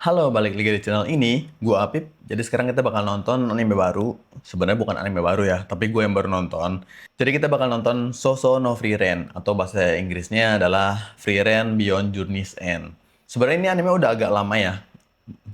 Halo, balik lagi di channel ini. Gua Apip. Jadi sekarang kita bakal nonton anime baru. Sebenarnya bukan anime baru ya, tapi gue yang baru nonton. Jadi kita bakal nonton Soso no Frieren, atau bahasa Inggrisnya adalah Frieren Beyond Journey's End. Sebenarnya ini anime udah agak lama ya.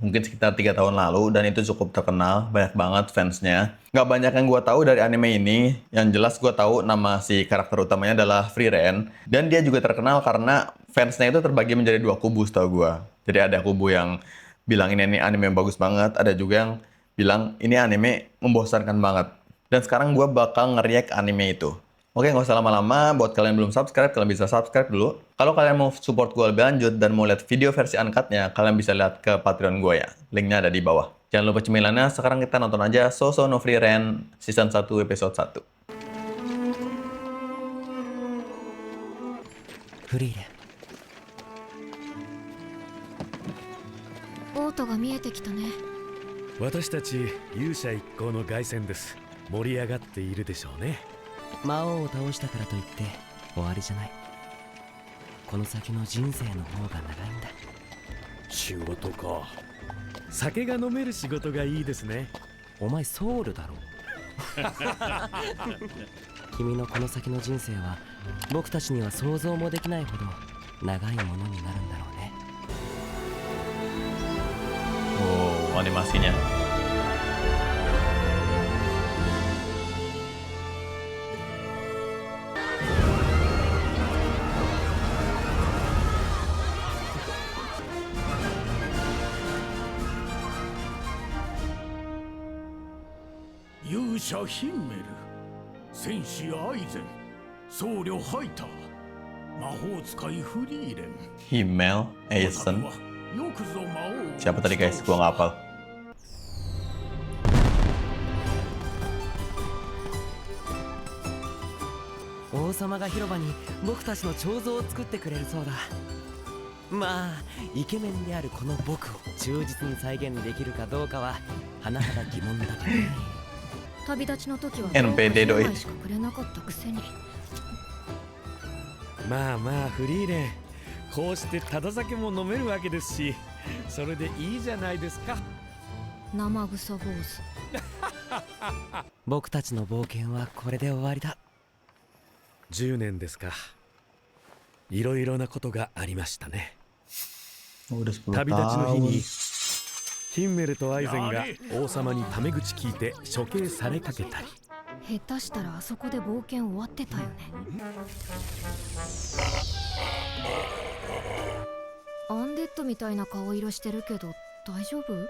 Mungkin sekitar 3 tahun lalu, dan itu cukup terkenal, banyak banget fansnya. Nggak banyak yang gue tahu dari anime ini, yang jelas gue tahu nama si karakter utamanya adalah Frieren, dan dia juga terkenal karena fansnya itu terbagi menjadi dua kubu setahu gue. Jadi ada kubu yang bilang ini anime yang bagus banget, ada juga yang bilang ini anime membosankan banget. Dan sekarang gue bakal nge-react anime itu. Oke, nggak usah lama-lama. Buat kalian yang belum subscribe, kalian bisa subscribe dulu. Kalau kalian mau support gue lebih lanjut dan mau lihat video versi uncut-nya, kalian bisa lihat ke Patreon gue ya. Linknya ada di bawah. Jangan lupa cemilannya, sekarang kita nonton aja Soso no Frieren Season 1 Episode 1. フリーレンオートが見えてきたね。私たち勇者一行の凱旋です。盛り上がっているでしょうね。魔王を倒したからといって終わりじゃない。この先の人生の方が長いんだ。仕事か。酒が飲める仕事がいいですね。お前ソウルだろ君のこの先の人生は僕たちには想像もできないほど長いものになるんだろうね。 Oh, animasinya. Yusha Himmel、戦士アイゼン、僧侶ハイター、魔法使いフリーレン。 Himmel, Eisen. よくぞ魔王を Siapa tadi guys? Gua nggak hafal. 王様が広場に僕たちの彫像を作ってくれるそうだ。まあイケメンであるこの僕を忠実に再現できるかどうかは甚だ疑問だけどね。旅立ちの時は NPD ドイ10枚しかくれなかったくせに。まあまあフリーレン、こうしてただ酒も飲めるわけですし、それでいいじゃないですか。生臭坊主。僕たちの冒険はこれで終わりだ。10年ですか。いろいろなことがありましたね。 Udah 10旅立ちの日 tahun. にヒンメルとアイゼンが王様にタメ口聞いて処刑されかけたり、下手したらあそこで冒険終わってたよね。アンデッドみたいな顔色してるけど大丈夫？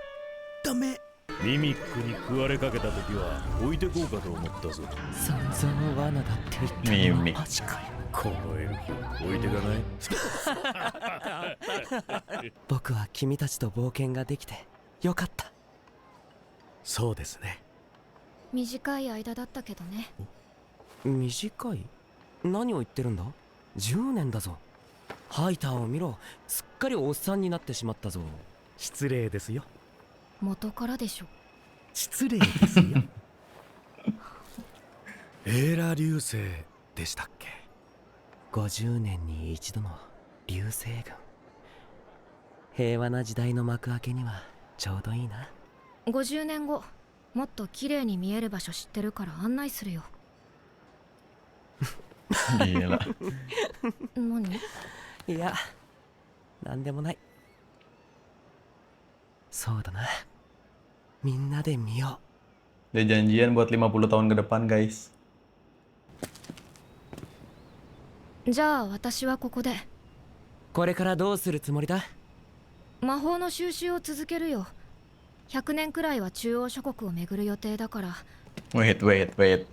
ダメ。ミミックに食われかけた時は置いてこうかと思ったぞ。散々罠だって言ったのはミミマジかよ。このエルフ置いてかない僕は君たちと冒険ができてよかった。そうですね。短い間だったけどね。短い？何を言ってるんだ？10年だぞ。ハイターを見ろ、すっかりおっさんになってしまったぞ。失礼ですよ。元からでしょ。失礼ですよエーラ流星でしたっけ。50年に一度の流星群。平和な時代の幕開けにはちょうどいいな。50年後もっと綺麗に見える場所知ってるから案内するよ。 Gila. 何？いや、なんでもない。そうだな。みんなで見よう。 Dia janjian buat 50 tahun ke depan guys. じゃあ私はここで。これからどうするつもりだ？魔法の収集を続けるよ。100年くらいは中央諸国を巡る予定だから。 Wait.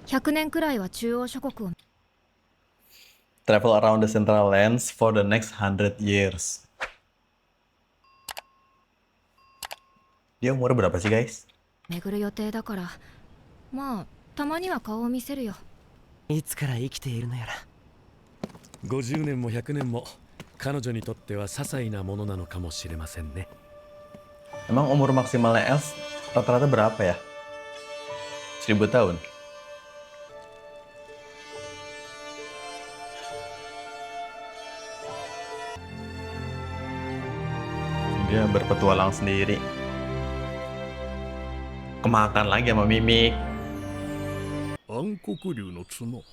100年くらいは中央諸国を。 Travel around the Central Lands for the next 100 years. Dia umur berapa sih guys? 巡る予定だから、まあたまには顔を見せるよ。いつから生きているのやら。50年も100年も彼女にとっては些細なものなのかもしれませんね。 Emang umur maksimalnya elf rata-rata berapa ya? 1000 tahun? Dia berpetualang sendiri. Kemakan lagi sama Mimik. 暗黒竜の角、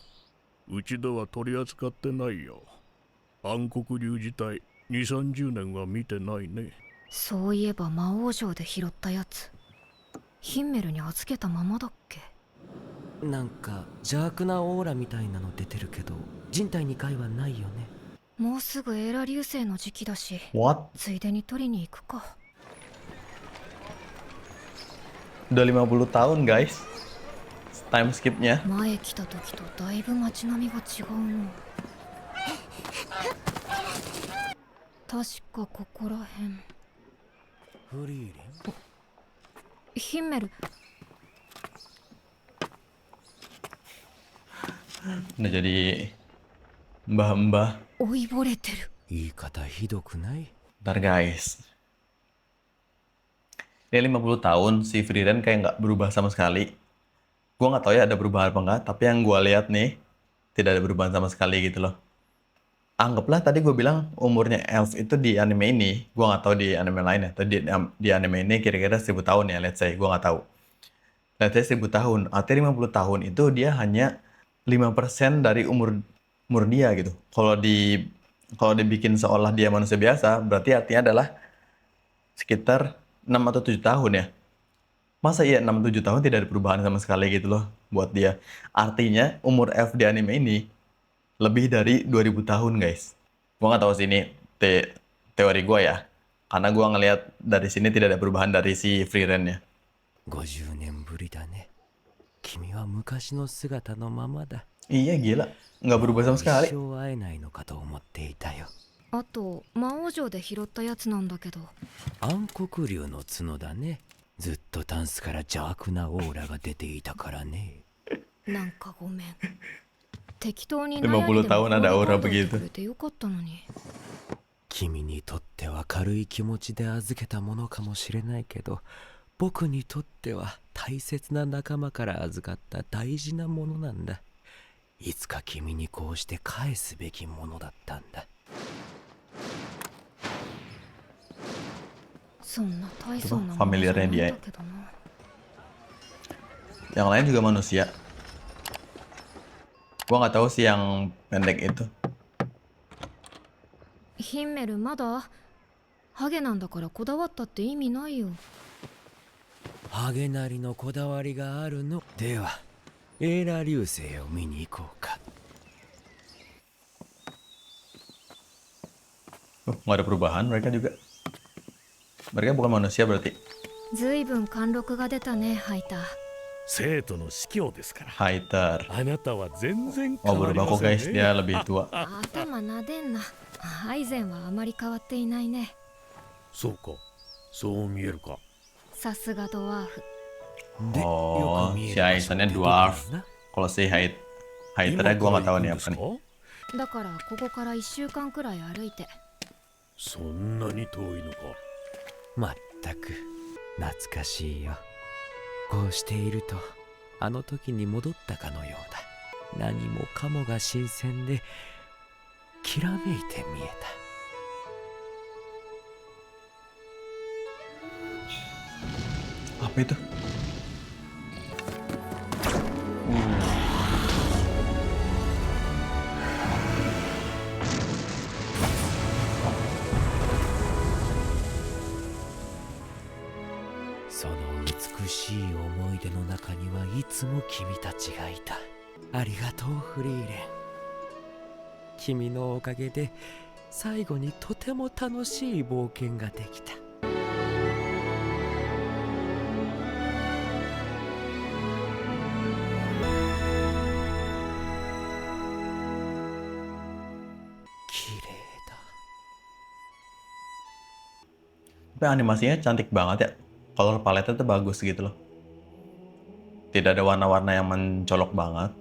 うちでは取り扱ってないよ。暗黒竜自体2、30年は見てないね。そういえば魔王城で拾ったやつヒンメルに預けたままだっけ。なんか邪悪なオーラみたいなの出てるけど人体に害はないよね。もうすぐエーラ流星の時期だし What? ついでに取りに行くか。 Udah 50 tahun guys. Time skipnya. 前来た時とだいぶ街並みが違うの。確かここらへん。フリーレンヒンメル Udah jadi mbah-mbah. 老いぼれてる。言い方ひどくない？ Ntar guys. Dia 50 tahun, si Frieren kayak nggak berubah sama sekali. Gua nggak tahu ya ada perubahan apa nggak, tapi yang gua lihat nih tidak ada perubahan sama sekali gitu loh. Anggaplah tadi gue bilang umurnya elf itu di anime ini, gue nggak tahu di anime lain ya. Tadi di anime ini kira-kira 1000 tahun ya, let's say, gue nggak tahu. Let's say 1000 tahun, artinya 50 tahun itu dia hanya 5% dari umur dia gitu. Kalau dibikin seolah dia manusia biasa, berarti artinya adalah sekitar 6 atau 7 tahun ya. Masa iya 6-7 tahun tidak ada perubahan sama sekali gitu loh buat dia. Artinya umur elf di anime ini lebih dari 2000 tahun guys. Gua nggak tahu sih ini teori gua ya. Karena gua ngelihat dari sini tidak ada perubahan dari si Frieren-nya. 50年ぶりだね。君は昔の姿のままだ。 Iya gila, nggak berubah sama 一 sekali. 生会えないのかと思っていたよ。あと魔王城で拾ったやつなんだけど。暗黒竜の角だね。ずっとタンスから邪悪なオーラが出ていたからね。なんかごめん。適当に50悩んでも tahun ada aura 放り込んどいて begitu. くれてよかったのに。君にとっては軽い気持ちで預けたものかもしれないけど、僕にとっては大切な仲間から預かった大事なものなんだ。いつか君にこうして返すべきものだったんだ。そんな大層なものじゃ familiarnya ないん dia. だけどな。 Yang lain juga manusia. Gua nggak tahu sih yang pendek itu. ヒンメルまだハゲなんだからこだわったって意味ないよ。ハゲなりのこだわりがあるの。ではエーラ流星を見に行こうか。 Nggak ada perubahan mereka juga. Mereka bukan manusia berarti. ずいぶん貫禄が出たねハイター。生徒の司教ですから。 Haiter. あなたは全然 Oh 変わり berubah ま kok せん guys, ね。 dia lebih tua. 頭なでんな。アイゼンはあまり変わっていないね。そうか、そう見えるか。さすがドワーフ。で、 Oh, よく見え si る場所って Aitannya どこだ dwarf. な。 Kalau si Haiternya 今 gue から nggak tahu 行く nih ん apa ですか？ nih. だからここから1週間くらい歩いて。そんなに遠いのか。まったく懐かしいよ。こうしているとあの時に戻ったかのようだ。何もかもが新鮮できらめいて見えた。 Apa itu?「その美しい思い出の中にはいつも君たちがいた。ありがとうフリーレン。君のおかげで最後にとても楽しい冒険ができた。」 綺麗だ。 Tapi animasinya cantik banget ya. Color palette-nya tuh bagus gitu loh. Tidak ada warna-warna yang mencolok banget.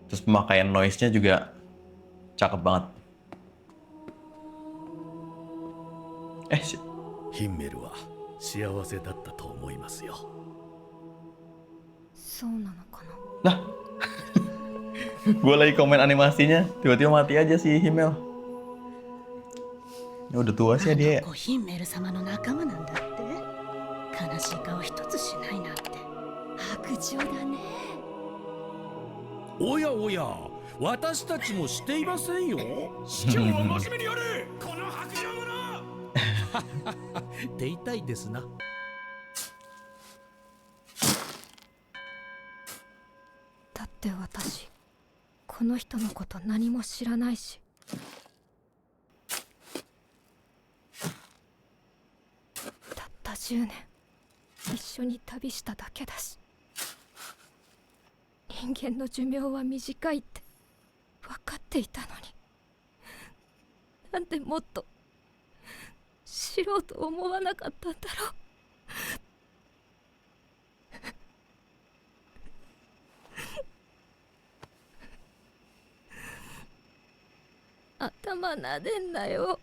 Terus pemakaian noise-nya juga cakep banget. Si ヒンメルは幸せだったと思いますよ。そうなのかな。 Lah, gue lagi komen animasinya, tiba-tiba mati aja si Himmel. Udah tua sih あ dia. の子ヒンメル様の仲間なんだって。悲しい顔一つしないなんて白状だね。おやおや、私たちもしていませんよ。司教は真面目にやれ、この白状者。って言いたいですな。だって私この人のこと何も知らないし。たった10年一緒に旅しただけだし、人間の寿命は短いって分かっていたのに、なんでもっと知ろうと思わなかったんだろう。頭なでんなよ。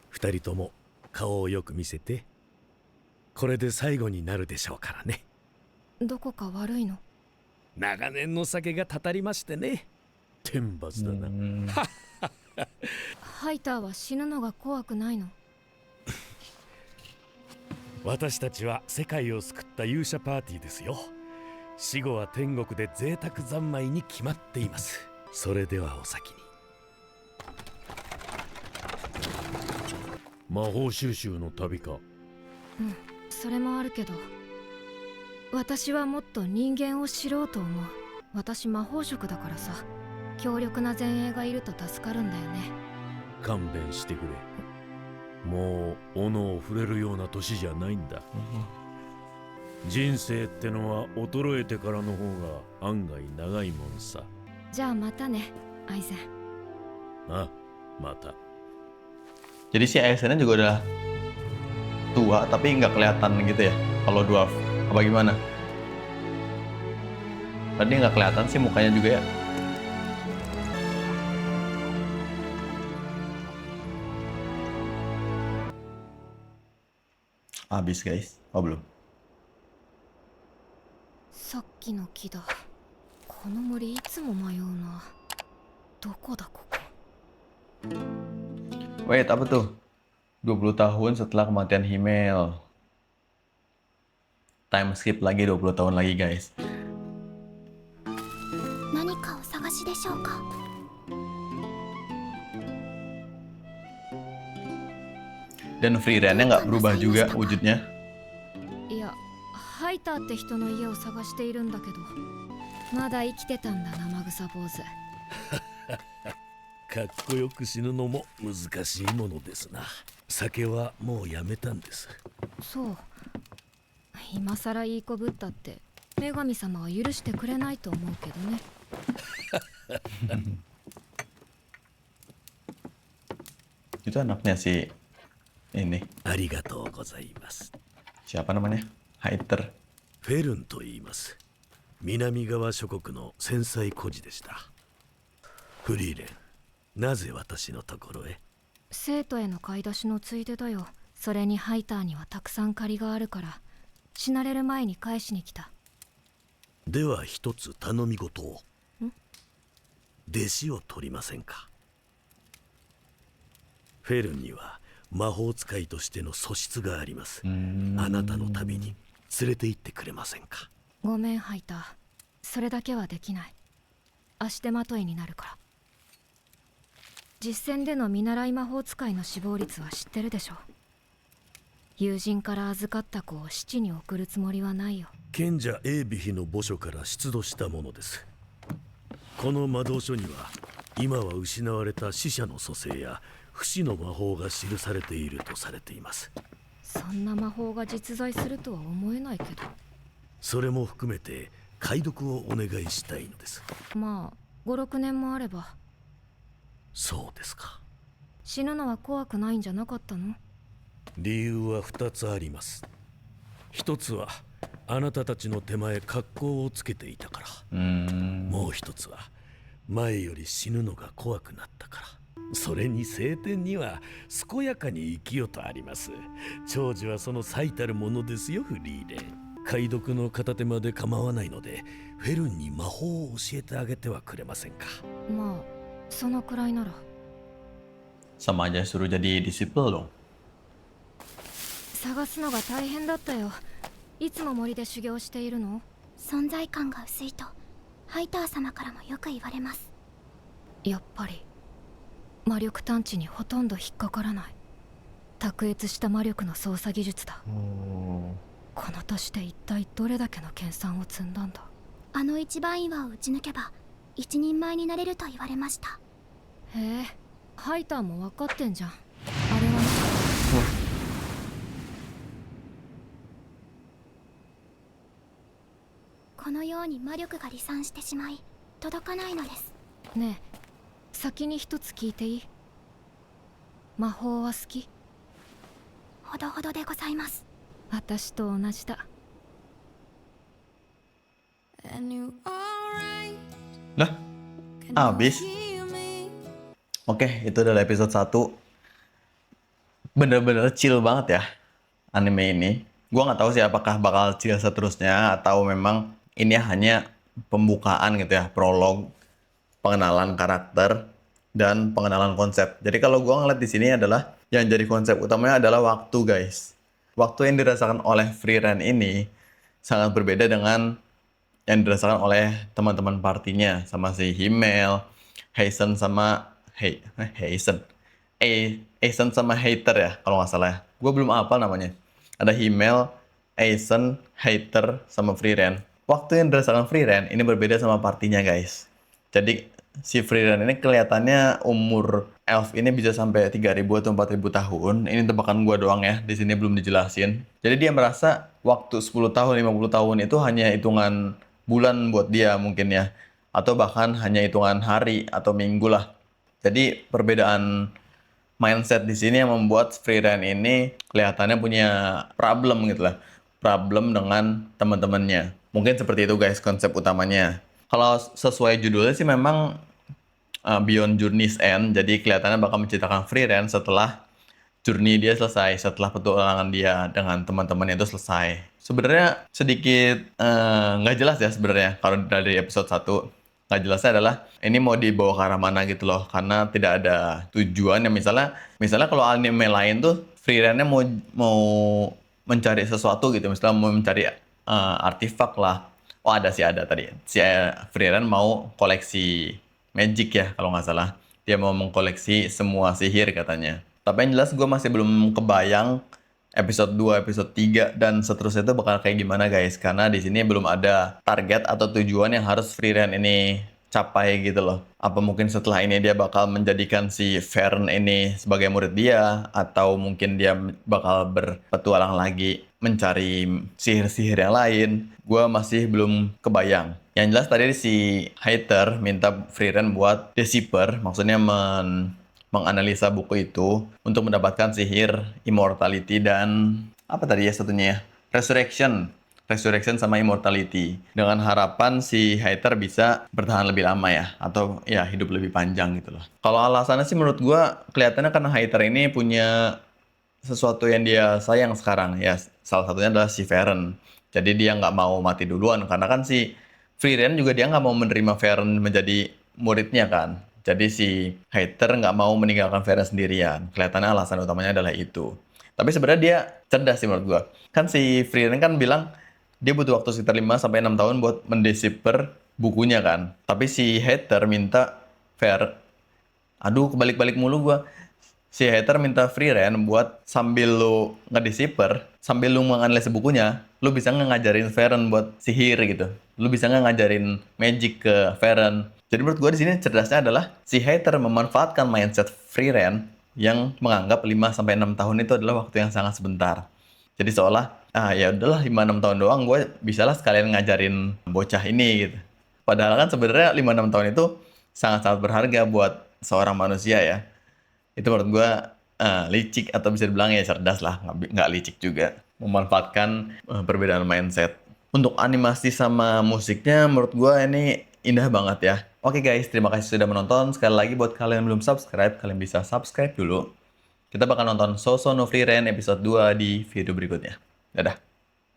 二人とも顔をよく見せて。これで最後になるでしょうからね。どこか悪いの？長年の酒がたたりましてね。天罰だな。ハイターは死ぬのが怖くないの？私たちは世界を救った勇者パーティーですよ。死後は天国で贅沢三昧に決まっています。それではお先に。魔法収集の旅か。それもあるけど、私はもっと人間を知ろうと思う。私魔法職だからさ、強力な前衛がいると助かるんだよね。勘弁してくれ。もう斧を触れるような年じゃないんだ。人生ってのは衰えてからの方が案外長いもんさ。じゃあまたね、アイゼン。あ、また。 Jadi si Aizennya juga udah tua tapi nggak kelihatan gitu ya kalau dwarf. Apa gimana? Tadi nggak kelihatan sih mukanya juga ya. Habis guys. Oh belum. さっきの木だ。この森いつも迷うな。どこだここ。 Wait, apa tuh? 20 tahun setelah kematian Himmel. Time skip lagi 20 tahun lagi guys. 何かお探しでしょうか。 Dan free reign-nya nggak berubah juga wujudnya. いや、ハイターって人の家を探しているんだけど、まだ生きてたんだ、生臭坊主。かっこよく死ぬのも難しいものですな。酒はもうやめたんです。そう。今さらいい子ぶったって女神様は許してくれないと思うけどね。Itu anaknya si ini. ありがとうございます。 Siapa namanya? Haiter. フェルンと言います。南側諸国の繊細孤児でした。フリーレン、なぜ私のところへ？生徒への買い出しのついでだよ。それにハイターにはたくさん借りがあるから死なれる前に返しに来た。では一つ頼み事を。ん？弟子を取りませんか？フェルンには魔法使いとしての素質があります。あなたの旅に連れて行ってくれませんか？ごめんハイター、それだけはできない。足手まといになるから。実戦での見習い魔法使いの死亡率は知ってるでしょ。友人から預かった子を死地に送るつもりはないよ。賢者エービヒの墓所から出土したものです。この魔導書には今は失われた死者の蘇生や不死の魔法が記されているとされています。そんな魔法が実在するとは思えないけど。それも含めて解読をお願いしたいのです。まあ5、6年もあれば。そうですか。死ぬのは怖くないんじゃなかったの？理由は2つあります。一つはあなたたちの手前格好をつけていたから。もう一つは前より死ぬのが怖くなったから。それに聖典には健やかに生きよとあります。長寿はその最たるものですよ、フリーレン。解読の片手まで構わないのでフェルンに魔法を教えてあげてはくれませんか？まあそのくらいなら。Sama aja suruh jadi disipel dong. 探すのが大変だったよ。いつも森で修行しているの？存在感が薄いとハイター様からもよく言われます。やっぱり魔力探知にほとんど引っかからない。卓越した魔力の操作技術だ。この年で一体どれだけの研鑽を積んだんだ。あの一番岩を打ち抜けば一人前になれると言われました。へえ、ハイターも分かってんじゃん。あれはこのように魔力が離散してしまい届かないのです。ねえ、先に一つ聞いていい？魔法は好き？ほどほどでございます。私と同じだ。 Lah, habis. Oke, itu adalah episode 1. Bener-bener chill banget ya anime ini. Gua nggak tahu sih apakah bakal chill seterusnya atau memang ini hanya pembukaan gitu ya, prolog, pengenalan karakter dan pengenalan konsep. Jadi kalau gua ngeliat di sini adalah yang jadi konsep utamanya adalah waktu, guys. Waktu yang dirasakan oleh Free Ren ini sangat berbeda dengan yang dirasakan oleh teman-teman partinya, sama si Himmel, Heisen sama Eisen sama Hater ya kalau nggak salah ya. Gue belum hafal namanya. Ada Himmel, Eisen, Hater sama Free Ren. Waktu yang dirasakan Free Ren ini berbeda sama partinya, guys. Jadi si Free Ren ini kelihatannya umur elf ini bisa sampai 3.000 atau 4.000 tahun. Ini tebakan gua doang ya, di sini belum dijelasin. Jadi dia merasa waktu 10 tahun, 50 tahun itu hanya hitungan bulan buat dia mungkin ya. Atau bahkan hanya hitungan hari atau minggu lah. Jadi perbedaan mindset di sini yang membuat Free Ren ini kelihatannya punya problem gitu lah. Problem dengan teman-temannya. Mungkin seperti itu, guys, konsep utamanya. Kalau sesuai judulnya sih memang Beyond Journey's End, jadi kelihatannya bakal menceritakan Free Ren setelah journey dia selesai, setelah petualangan dia dengan teman-temannya itu selesai. Sebenarnya sedikit nggak jelas ya sebenarnya kalau dari episode 1. Nggak jelasnya adalah ini mau dibawa ke arah mana gitu loh, karena tidak ada tujuan ya. Misalnya kalau anime lain tuh Free Ren-nya mau mencari sesuatu gitu, misalnya mau mencari artifak lah. Oh ada tadi. Si Free Ren mau koleksi magic ya kalau nggak salah. Dia mau mengkoleksi semua sihir katanya. Tapi yang jelas gue masih belum kebayang episode 2, episode 3 dan seterusnya itu bakal kayak gimana, guys. Karena di sini belum ada target atau tujuan yang harus Free Ren ini capai gitu loh. Apa mungkin setelah ini dia bakal menjadikan si Fern ini sebagai murid dia, atau mungkin dia bakal berpetualang lagi mencari sihir-sihir yang lain. Gue masih belum kebayang. Yang jelas tadi si Hater minta Free Ren buat decipher, maksudnya menganalisa buku itu untuk mendapatkan sihir immortality dan apa tadi ya satunya ya? Resurrection sama immortality. Dengan harapan si Hater bisa bertahan lebih lama ya, atau ya hidup lebih panjang gitu loh. Kalau alasannya sih menurut gua kelihatannya karena Hater ini punya sesuatu yang dia sayang sekarang ya. Salah satunya adalah si Fern. Jadi dia nggak mau mati duluan, karena kan si Free Ren juga dia nggak mau menerima Fern menjadi muridnya kan. Jadi si Hater nggak mau meninggalkan Fern sendirian. Kelihatannya alasan utamanya adalah itu. Tapi sebenarnya dia cerdas sih menurut gua. Kan si Free Ren kan bilang dia butuh waktu sekitar 5-6 tahun buat mendecipher bukunya kan. Tapi si Hater minta kebalik-balik mulu gua. Si Hater minta Free Ren buat sambil lu ngedecipher, sambil lu menganalisis bukunya, lu bisa ngajarin Fern buat sihir gitu. Lu bisa ngajarin magic ke Fern. Jadi menurut gue di sini cerdasnya adalah si Hater memanfaatkan mindset Free Ren yang menganggap 5-6 tahun itu adalah waktu yang sangat sebentar. Jadi seolah ya udahlah 5-6 tahun doang, gue bisalah sekalian ngajarin bocah ini gitu. Padahal kan sebenarnya 5-6 tahun itu sangat-sangat berharga buat seorang manusia ya. Itu menurut gue licik, atau bisa dibilang ya cerdas lah, nggak licik juga. Memanfaatkan perbedaan mindset. Untuk animasi sama musiknya menurut gue ini indah banget ya. Oke guys, terima kasih sudah menonton. Sekali lagi buat kalian yang belum subscribe, kalian bisa subscribe dulu. Kita bakal nonton Sousou no Frieren episode 2 di video berikutnya. Dadah.